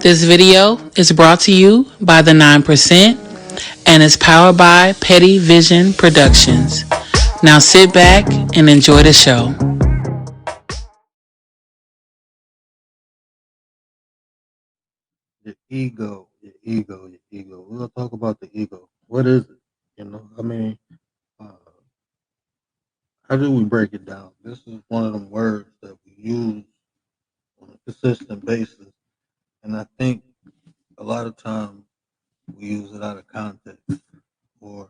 This video is brought to you by the 9% and is powered by Petty Vision Productions. Now sit back and enjoy the show. Your ego, your ego, your ego. We're gonna talk about the ego. What is it? Uh, how do we break it down? This is one of them words that we use on a consistent basis, and I think a lot of times we use it out of context, or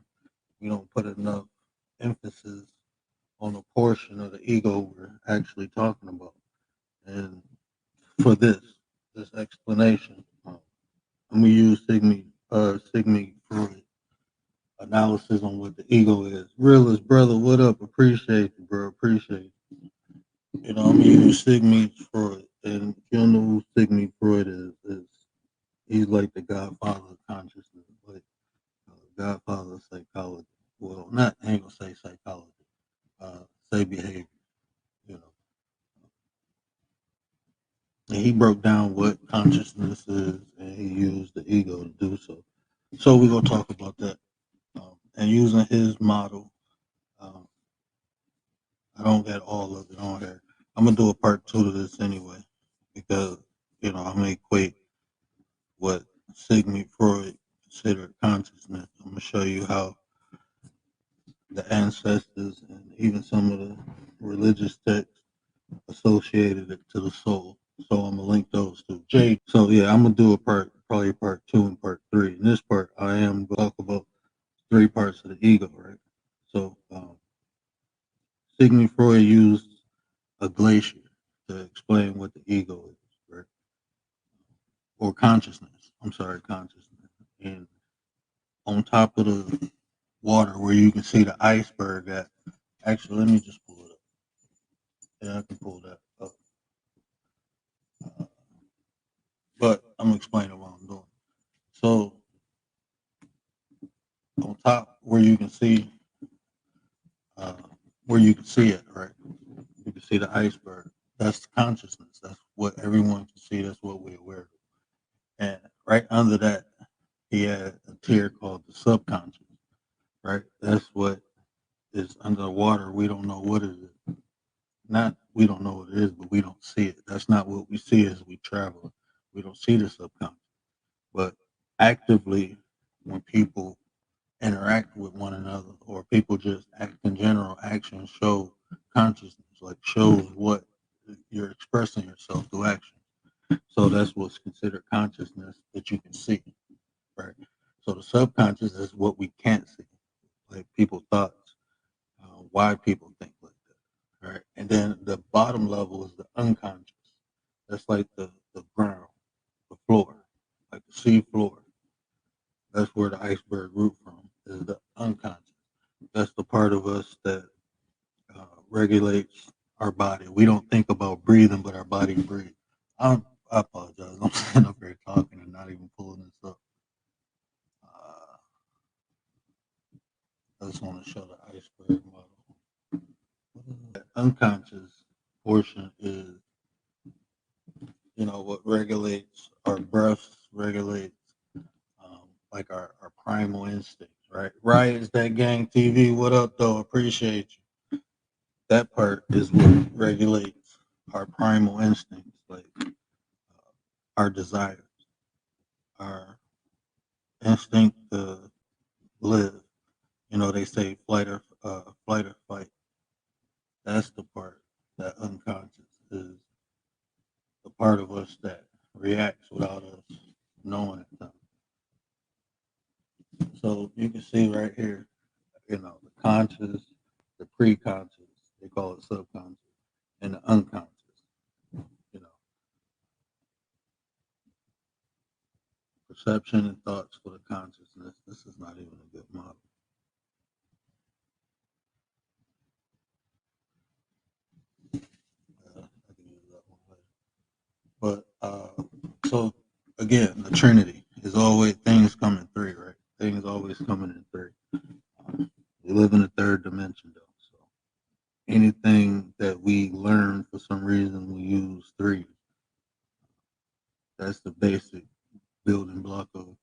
we don't put enough emphasis on a portion of the ego we're actually talking about. And for this explanation, I'm gonna use Sigmund Freud analysis on what the ego is. Realist brother, what up? Appreciate you, bro. Appreciate you. I'm gonna use Sigmund Freud, and if you don't know who Sigmund Freud is he's like the godfather of consciousness, like godfather of psychology. Well, not I ain't gonna say psychology, say behavior. You know, and he broke down what consciousness is, and he used the ego to do so. So we're gonna talk about that, and using his model. Um, I don't get all of it on here. I'm gonna do a part two to this anyway, because I'm gonna equate what Sigmund Freud considered consciousness. I'm gonna show you how the ancestors and even some of the religious texts associated it to the soul. So I'm gonna link those two. Jay. So yeah, I'm gonna do probably part two and part three. In this part, I am gonna talk about three parts of the ego, right? So Sigmund Freud used a glacier to explain what the ego is, right? Or consciousness. I'm sorry, consciousness. And on top of the water where you can see the iceberg at, actually, let me just pull it up. Yeah, I can pull that up. But I'm explaining what I'm doing. So on top uh, where you can see it, right? You can see the iceberg. That's consciousness. That's what everyone can see. That's what we're aware of. And right under that, he had a tier called the subconscious, right? That's what is under the water. We don't know what it is. Not we don't know what it is, but we don't see it. That's not what we see as we travel. We don't see the subconscious. But actively, when people interact with one another, or people just act in general, actions show consciousness, like shows what you're expressing yourself through action. So that's what's considered consciousness that you can see, right? So the subconscious is what we can't see, like people's thoughts, why people think like that, right? And then the bottom level is the unconscious. That's like the ground, the floor, like the sea floor. That's where the iceberg root from is the unconscious. That's the part of us that regulates our body. We don't think about breathing, but our body breathes. I apologize. I'm sitting up here talking and not even pulling this up. Uh, I just want to show the iceberg model. The unconscious portion is, what regulates our breaths, regulates like our primal instincts, right? Riots that gang TV. What up, though? Appreciate you. That part is what regulates our primal instincts, like our desires, our instinct to live. They say flight or fight. That's the part that unconscious is the part of us that reacts without us knowing it. So you can see right here, the conscious, the pre-conscious, they call it subconscious, and the unconscious. You know, perception and thoughts for the consciousness. This is not even a good model. I can use that one later. But so again, the Trinity is always things come in three, right? Things always coming in three. We live in a third dimension, though. So anything that we learn for some reason, we use three. That's the basic building block of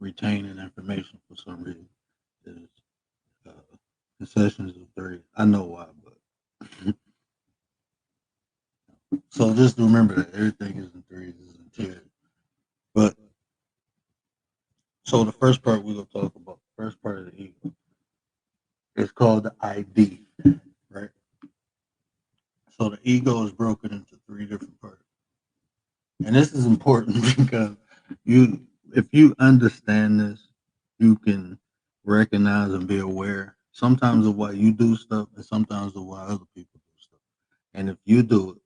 retaining information for some reason. Is uh, concessions of three. I know why, but so just remember that everything is in threes, is in tiers. But so the first part we're gonna talk about, the first part of the ego, is called the ID, right? So the ego is broken into three different parts, and this is important because you, if you understand this, you can recognize and be aware sometimes of why you do stuff, and sometimes of why other people do stuff. And if you do it,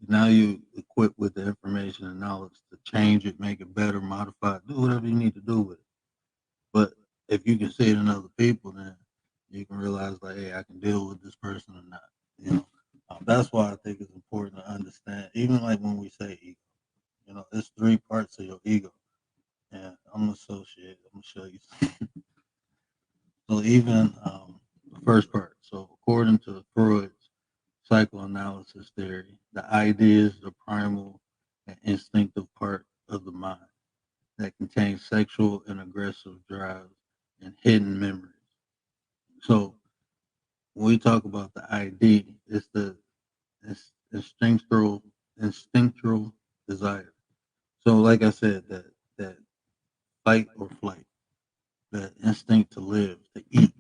now you equipped with the information and knowledge to change it, make it better, modify it, do whatever you need to do with it. But if you can see it in other people, then you can realize like, hey, I can deal with this person or not. You know, that's why I think it's important to understand. Even like when we say ego, it's three parts of your ego, and I'm gonna associate. I'm gonna show you. So even the first part. So according to Freud's psychoanalysis theory, the idea is the primal and instinctive part of the mind that contains sexual and aggressive drives and hidden memories. So when we talk about the ID, it's the instinctual desire. So like I said, that fight or flight, that instinct to live, to eat.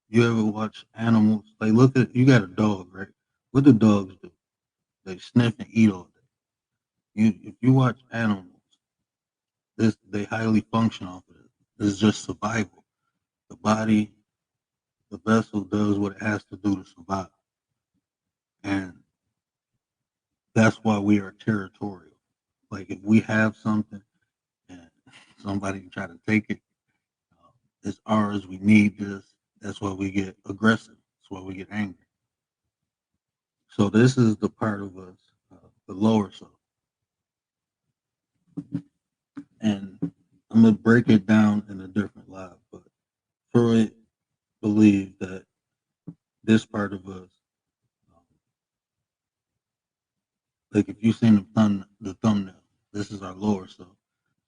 You ever watch animals? Like look at you got a dog, right? What do dogs do? They sniff and eat all day. If you watch animals, this they highly function off of it. It's just survival. The body, the vessel does what it has to do to survive. And that's why we are territorial. Like if we have something and somebody try to take it, it's ours. We need this. That's why we get aggressive. That's why we get angry. So this is the part of us, the lower self, and I'm gonna break it down in a different live. But Freud believed that this part of us, um, like if you've seen the thumbnail, this is our lower self.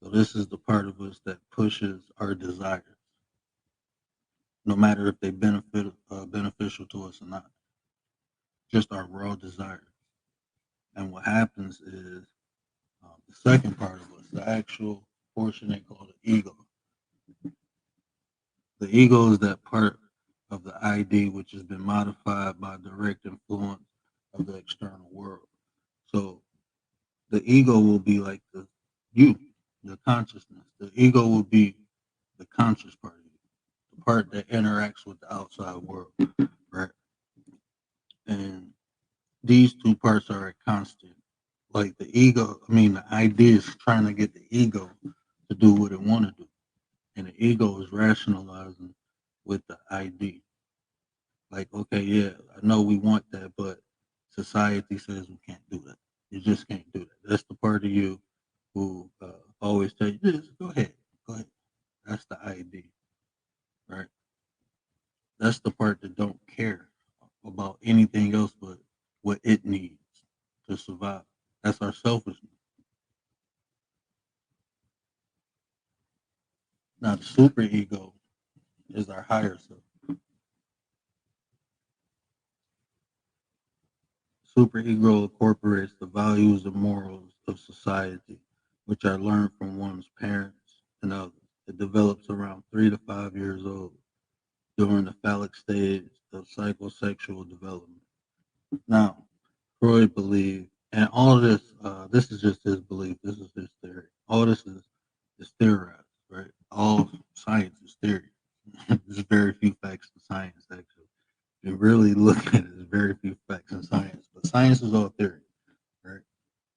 So this is the part of us that pushes our desires, no matter if they beneficial to us or not. Just our raw desires. And what happens is the second part of us, the actual portion they call the ego. The ego is that part of the ID which has been modified by direct influence of the external world. So the ego will be like you, the consciousness. The ego will be the conscious part of you, the part that interacts with the outside world, right? And these two parts are a constant. Like the ego, I mean, the idea is trying to get the ego to do what it want to do, and the ego is rationalizing with the ID. Like, okay, yeah, I know we want that, but society says we can't do that. You just can't do that. That's the part of you who always tell you, just go ahead, go ahead. That's the ID, right? That's the part that don't care about anything else but what it needs to survive. That's our selfishness. Now, the super ego is our higher self. Super ego incorporates the values and morals of society, which are learned from one's parents and others. It develops around 3 to 5 years old during the phallic stage of psychosexual development. Now, Freud believed, and all of this, this is just his belief, this is his theory. All this is theorized, right? All science is theory. There's very few facts in science, actually. If you really look at it, there's very few facts in science, but science is all theory, right?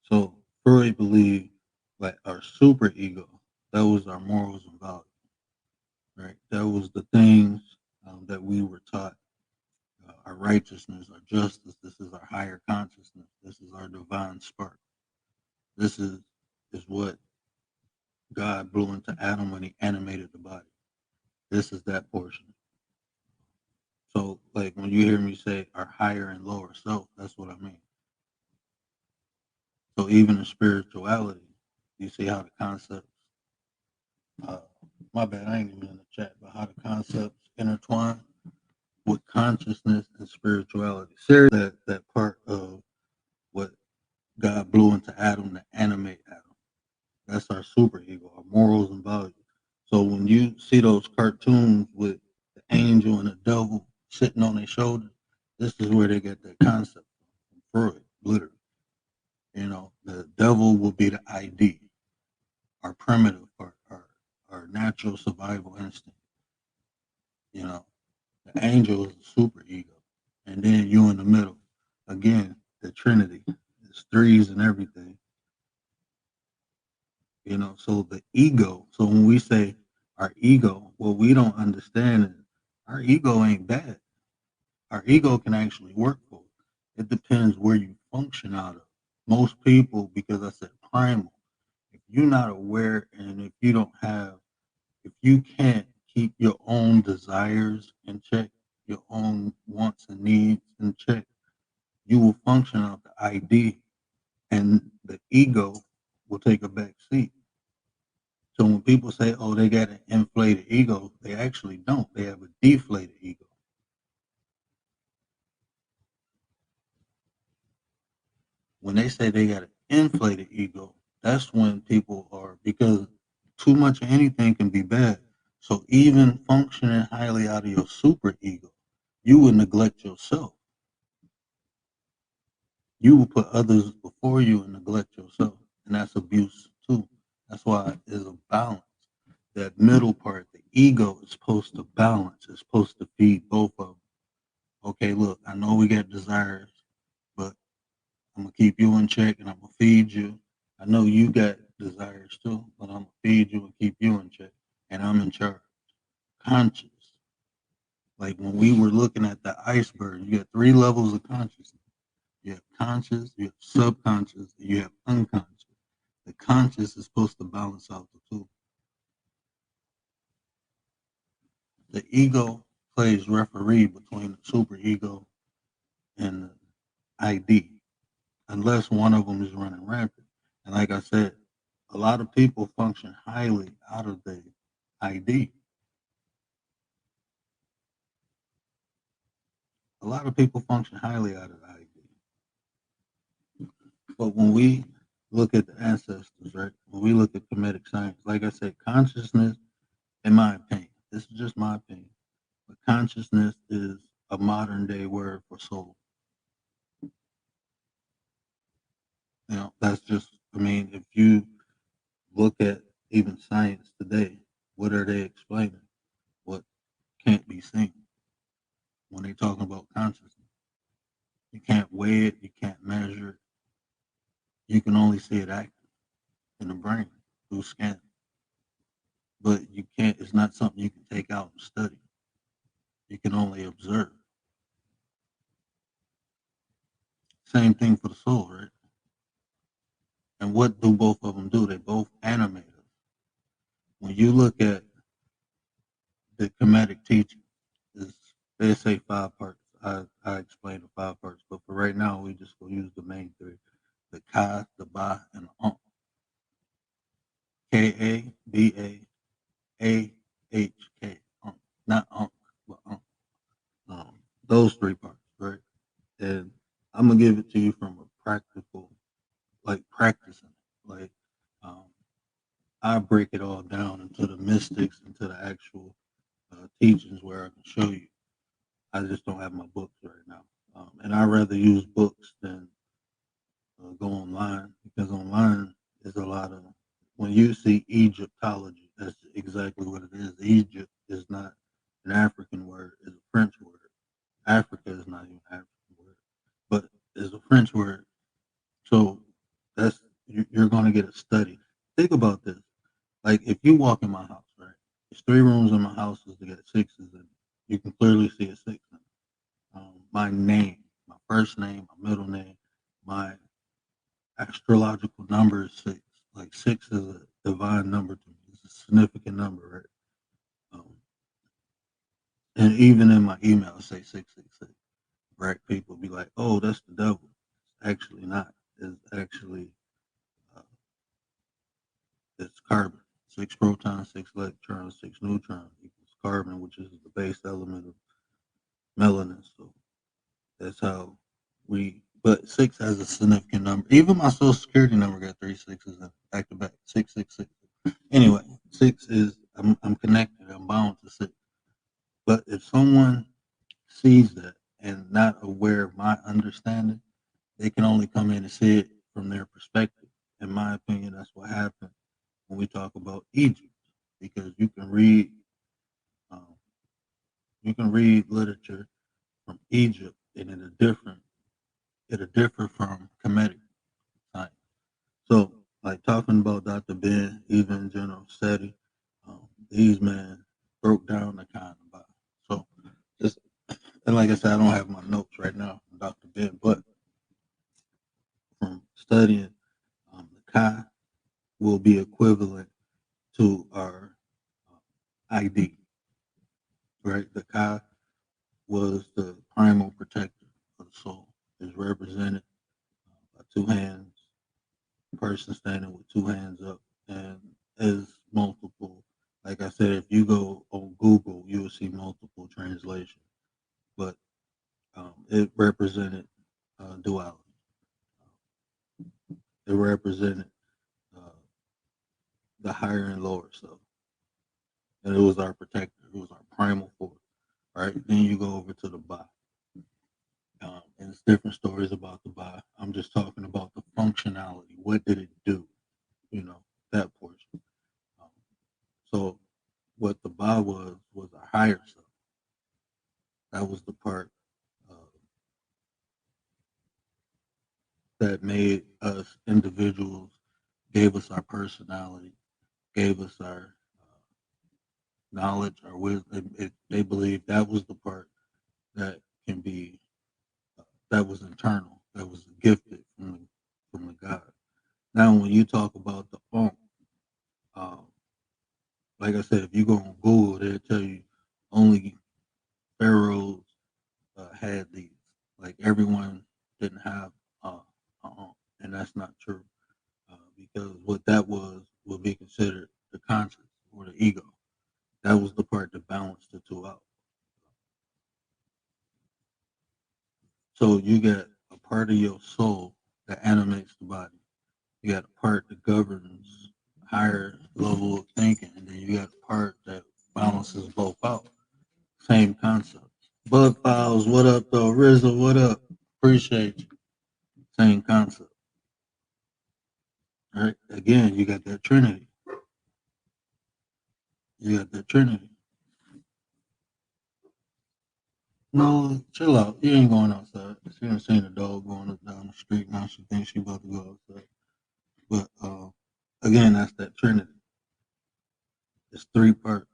So Freud believed like our super ego, that was our morals and values, right? That was the things that we were taught, our righteousness, our justice. This is our higher consciousness. This is our divine spark. This is what God blew into Adam when he animated the body. This is that portion. So like when you hear me say our higher and lower self, that's what I mean. So even in spirituality, You see how the concepts, uh, my bad, I ain't even in the chat, but how the concepts intertwine with consciousness and spirituality. Seriously, that part of what God blew into Adam to animate Adam. That's our superego, our morals and values. So when you see those cartoons with the angel and the devil sitting on their shoulders, this is where they get that concept from Freud, literally. You know, the devil will be the ID, our primitive part, our natural survival instinct. You know, the angel is the super ego. And then you in the middle. Again, the Trinity. It's threes and everything. You know, so the ego. So when we say our ego, what we don't understand is our ego ain't bad. Our ego can actually work for us. It depends where you function out of. Most people, because I said primal, if you're not aware and if you don't have, if you can't keep your own desires in check, your own wants and needs in check, you will function out the ID and the ego will take a back seat. So when people say, oh, they got an inflated ego, they actually don't. They have a deflated ego. When they say they got an inflated ego, that's when people are, because too much of anything can be bad. So even functioning highly out of your super ego, you will neglect yourself. You will put others before you and neglect yourself. And that's abuse too. That's why there's a balance. That middle part, the ego is supposed to balance. It's supposed to feed both of them. Okay, look, I know we got desires, but I'm gonna keep you in check and I'm gonna feed you. I know you got desires too, but I'm gonna feed you and keep you in check. And I'm in charge. Conscious. Like when we were looking at the iceberg, you got three levels of consciousness. You have conscious, you have subconscious, and you have unconscious. The conscious is supposed to balance out the two. The ego plays referee between the superego and the ID, unless one of them is running rampant. And like I said, a lot of people function highly out of the ID. A lot of people function highly out of the ID. But when we look at the ancestors, right? When we look at comedic science, like I said, consciousness, in my opinion, this is just my opinion, but consciousness is a modern day word for soul. You know, that's just, I mean, if you look at even science today, what are they explaining? What can't be seen when they're talking about consciousness? You can't weigh it, you can't measure it. You can only see it active in the brain through scan. But you can't, it's not something you can take out and study. You can only observe. Same thing for the soul, right? And what do both of them do? They both animate us. When you look at the Kemetic teaching, is they say five parts. I explained the five parts, but for right now, we just will use the main three: the Ka, the Ba, and the Ankh. K-A-B-A-A-H-K. Ankh. Not Ankh, but Ankh. Those three parts, right? And I'm gonna give it to you from a practical, like practicing. Like um, I break it all down into the mystics, into the actual teachings where I can show you. I just don't have my books right now, and I rather use books than go online because online is a lot of when you see Egyptology, that's exactly what it is. Egypt is not an African word; it's a French word. Africa is not even an African word, but it's a French word. So that's you're going to get a study. Think about this. Like if you walk in my house, right? There's three rooms in my house that got sixes in it. You can clearly see a six in it. My name, my first name, my middle name, my astrological number is six. Like six is a divine number to me. It's a significant number, right? And even in my email, it say 666. Right? People be like, "Oh, that's the devil." It's actually not. It's actually uh, carbon. 6 protons, 6 electrons, 6 neutrons equals carbon, which is the base element of melanin. So that's how but six has a significant number. Even my social security number got 3 6s in back to back, 666. Anyway, six is, I'm connected, I'm bound to six. But if someone sees that and not aware of my understanding, they can only come in and see it from their perspective. In my opinion, that's what happened when we talk about Egypt, because um, you can read literature from Egypt, and it'll differ from Kemetic science. So, like talking about Dr. Ben, even General Seti, these men broke down the kind of Bible. So, just and like I said, I don't have my notes right now from Dr. Ben, but from studying the Kai will be equivalent to our ID, right? The Kai was the primal protector of the soul. Is represented by two hands, a person standing with two hands up, and is multiple. Like I said, if you go on Google, you will see multiple translations, but it represented duality. It represented uh, the higher and lower self, and it was our protector. It was our primal force. Right. Then you go over to the Ba. And it's different stories about the Ba. I'm just talking about the functionality. What did it do? You know, that portion. Um, so what the Ba was a higher self. That was the part uh, that made us individuals, gave us our personality, gave us our knowledge, our wisdom. They believe that was the part that can be, that was internal, that was gifted from the God. Now, when you talk about the funk, um, like I said, if you go on Google, they'll tell you only pharaohs had these. Like everyone didn't have, and that's not true, because what that was would be considered the conscience or the ego. That was the part that balanced the two out. So you got a part of your soul that animates the body. You got a part that governs higher level of thinking, and then you got a part that balances both out. Same concept. Bug Files, what up though? Rizzo, what up? Appreciate you. Same concept. All right. Again, you got that Trinity. You got that Trinity. No, chill out. You ain't going outside. She done seen a dog going up down the street. Now she thinks she about to go outside. But again, that's that Trinity. It's three parts.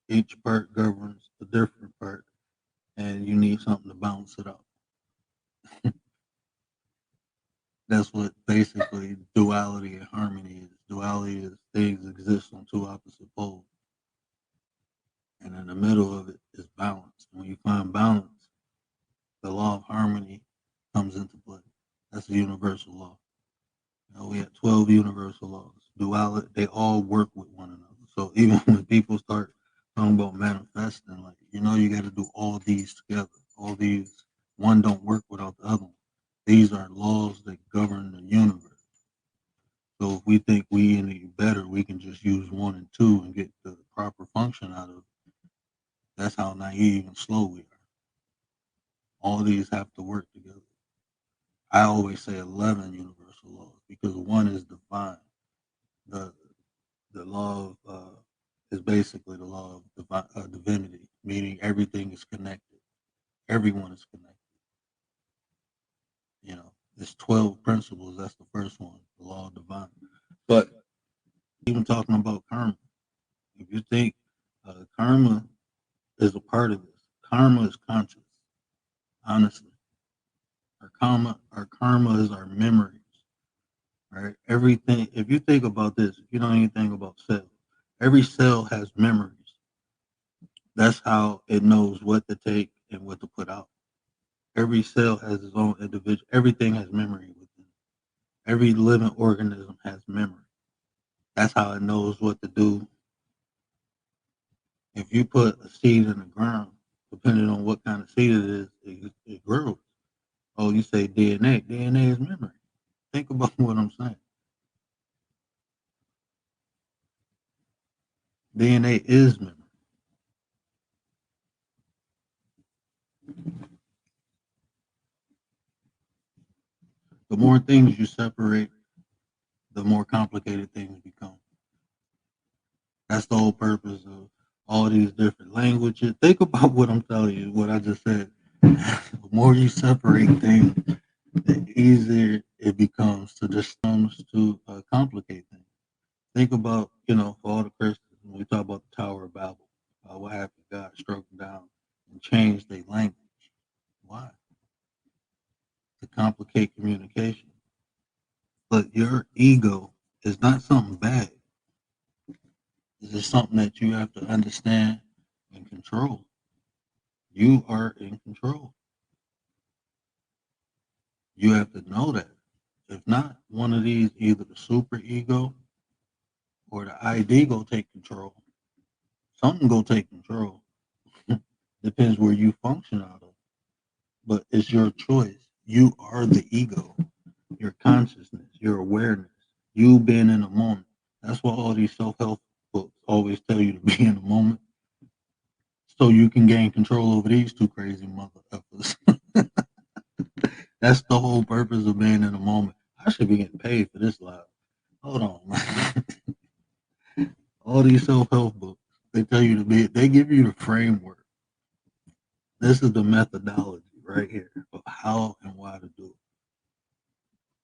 Each part governs a different part, and you need something to balance it out. That's what basically duality and harmony is. Duality is things exist on two opposite poles, and in the middle of it is balance. When you find balance, the law of harmony comes into play. That's a universal law. You know, we have 12 universal laws. Duality, they all work with one another. So even when people start talking about manifesting, like, you got to do all these together. All these, one don't work without the other one. These are laws that govern the universe. So if we think we any better, we can just use one and two and get the proper function out of it. That's how naive and slow we are. All these have to work together. I always say 11 universal laws because one is divine. The the law of is basically the law of divinity, meaning everything is connected. Everyone is connected. It's 12 principles. That's the first one, the law of divine. But even talking about karma, if you think karma is a part of this, karma is conscious. Honestly, our karma is our memories. Right? Everything. If you think about this, if you know anything about cells, every cell has memories. That's how it knows what to take and what to put out. Every cell has its own individual. Everything has memory within it. Every living organism has memory. That's how it knows what to do. If you put a seed in the ground, depending on what kind of seed it is, it grows. Oh, you say DNA. DNA is memory. Think about what I'm saying. DNA is memory. The more things you separate, the more complicated things become. That's the whole purpose of all these different languages. Think about what I'm telling you, what I just said. The more you separate things, the easier it becomes to complicate things. Think about, for all the Christians, when we talk about the Tower of Babel, what happened? God struck them down and changed their language. Why? To complicate communication. But your ego is not something bad. It's just something that you have to understand and control. You are in control. You have to know that. If not, one of these, either the super ego or the ID go take control. Something go take control. Depends where you function out of. But it's your choice. You are the ego, your consciousness, your awareness, you being in the moment. That's why all these self-help books always tell you to be in the moment so you can gain control over these two crazy motherfuckers. That's the whole purpose of being in the moment. I should be getting paid for this live. Hold on, man. All these self-help books, they tell you to be, they give you the framework. This is the methodology right here of how and why to do it.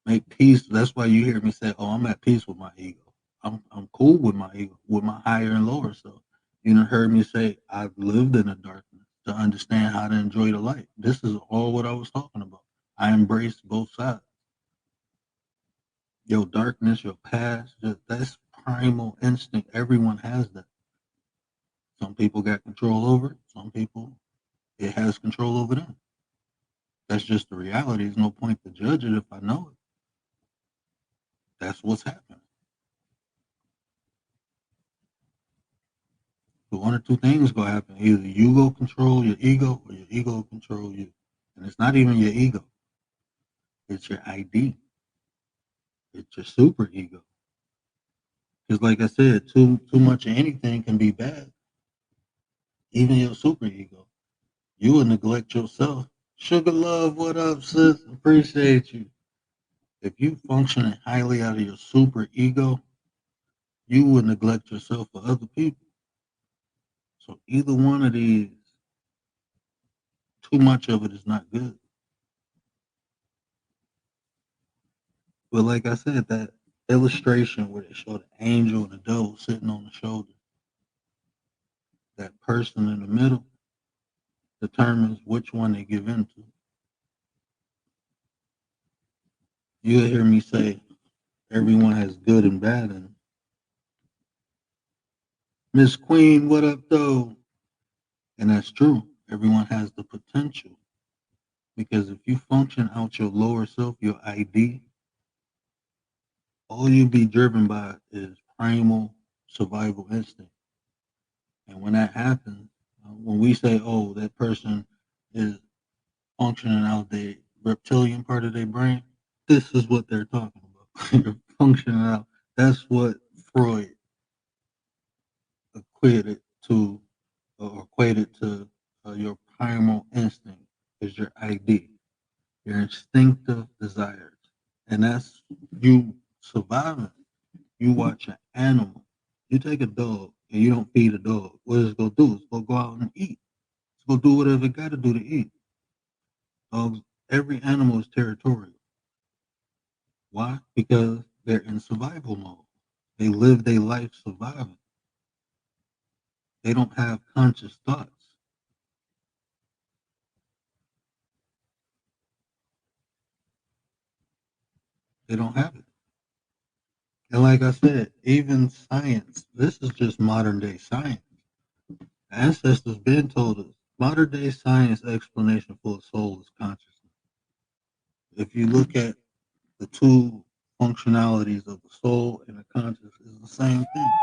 Make peace. That's why you hear me say, "Oh, I'm at peace with my ego. I'm cool with my ego, with my higher and lower self." You know, heard me say, "I've lived in the darkness to understand how to enjoy the light." This is all what I was talking about. I embrace both sides. Your darkness, your past, that's primal instinct. Everyone has that. Some people got control over it. Some people, it has control over them. That's just the reality. There's no point to judge it if I know it. That's what's happening. So one or two things gonna happen. Either you go control your ego or your ego control you. And it's not even your ego. It's your ID. It's your super ego. Because like I said, too much of anything can be bad. Even your super ego. You will neglect yourself. Sugar love, what up, sis? Appreciate you. If you functioning highly out of your super ego, you will neglect yourself for other people. So either one of these, too much of it is not good. But like I said, that illustration where they show the angel and the devil sitting on the shoulder, that person in the middle determines which one they give in to. You'll hear me say everyone has good and bad in them. Miss Queen, what up though? And that's true. Everyone has the potential. Because if you function out your lower self, your ID, all you be driven by is primal survival instinct. And when that happens, when we say, oh, that person is functioning out the reptilian part of their brain, this is what they're talking about. You're functioning out. That's what Freud equated to, or equated to your primal instinct is your ID, your instinctive desires. And that's you surviving. You watch an animal. You take a dog and you don't feed a dog. What is it going to do? It's going to go out and eat. It's going to do whatever it got to do to eat. Dogs, every animal is territorial. Why? Because they're in survival mode. They live their life surviving. They don't have conscious thoughts. They don't have it. And like I said, even science, this is just modern day science. Ancestors been told us modern day science explanation for a soul is consciousness. If you look at the two functionalities of the soul and the conscious is the same thing.